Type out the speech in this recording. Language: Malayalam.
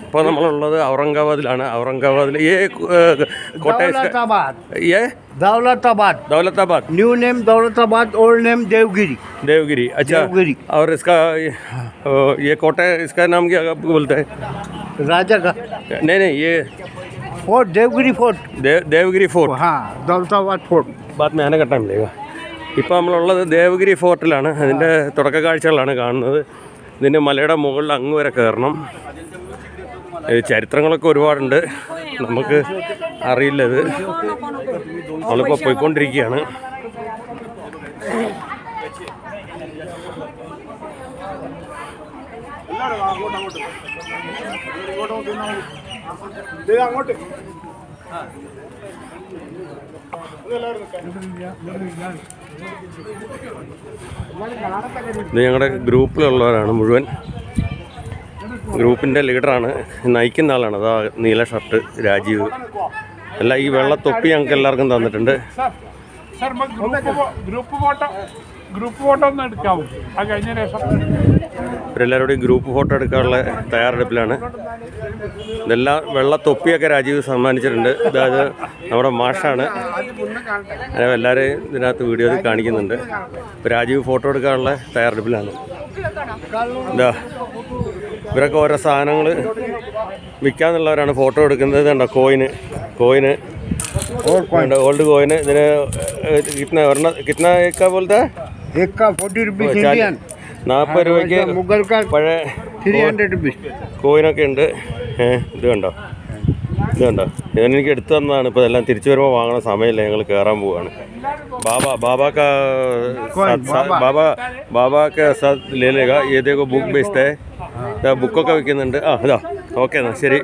ഇപ്പോൾ നമ്മളുള്ളത് ഔറംഗാബാദിലാണ്. ഔറंगाबाद ये कोटा ये Daulatabad new name Daulatabad, old name Devgiri अच्छा देवगिरी। और इसका ये कोटा इसका नाम क्या बोलते हैं? राजा का नहीं ये फोर्ट देवगिरी फोर्ट हाँ दौलताबाद फोर्ट बाद में आने का टाइम लेगा. ഇപ്പോൾ നമ്മളുള്ളത് ദേവഗിരി ഫോർട്ടിലാണ്. അതിൻ്റെ തുടക്ക കാഴ്ചകളാണ് കാണുന്നത്. ഇതിൻ്റെ മലയുടെ മുകളിൽ അങ്ങ് വരെ കയറണം. ചരിത്രങ്ങളൊക്കെ ഒരുപാടുണ്ട്, നമുക്ക് അറിയില്ലത്. നമ്മളിപ്പോൾ പോയിക്കൊണ്ടിരിക്കുകയാണ്. ഇത് ഞങ്ങളുടെ ഗ്രൂപ്പിലുള്ളവരാണ് മുഴുവൻ. ഗ്രൂപ്പിൻ്റെ ലീഡറാണ്, നയിക്കുന്ന ആളാണ്. അതാ നീല ഷർട്ട് രാജീവ്. എല്ലാം ഈ വെള്ള തൊപ്പി ഞങ്ങൾക്ക് എല്ലാവർക്കും തന്നിട്ടുണ്ട്. ഇവരെല്ലാവരുടെയും ഗ്രൂപ്പ് ഫോട്ടോ എടുക്കാനുള്ള തയ്യാറെടുപ്പിലാണ്. ഇതെല്ലാം വെള്ള തൊപ്പിയൊക്കെ രാജീവ് സമ്മാനിച്ചിട്ടുണ്ട്. അതായത് നമ്മുടെ മാഷാണ്. എല്ലാവരെയും ഇതിനകത്ത് വീഡിയോയിൽ കാണിക്കുന്നുണ്ട്. ഇപ്പോൾ രാജീവ് ഫോട്ടോ എടുക്കാനുള്ള തയ്യാറെടുപ്പിലാണ്. എന്താ ഇവരൊക്കെ ഓരോ സാധനങ്ങൾ വിൽക്കാന്നുള്ളവരാണ്. ഫോട്ടോ എടുക്കുന്നത് കണ്ടോ, കോയിന് ഓൾഡ് കോയിന്. ഇതിന് കിतना एक का बोलता है? 40 रुपीस इंडियन, 40 രൂപയ്ക്ക് मुगल का പഴയ 300 रुपीस കോയിനൊക്കെ ഉണ്ട്. ഇത് കണ്ടോ, ഇതെനിക്ക് എടുത്തു തന്നതാണ്. ഇപ്പോൾ എല്ലാം തിരിച്ചു വരുമ്പോൾ വാങ്ങണ സമയമില്ല, ഞങ്ങൾ കയറാൻ പോവുകയാണ്. ബാബാ का साथ ले लेगा. ये देखो बुक बेचता है, ബുക്കൊക്കെ വിൽക്കുന്നുണ്ട്. ഇതാ ഓക്കെ എന്നാൽ ശരി.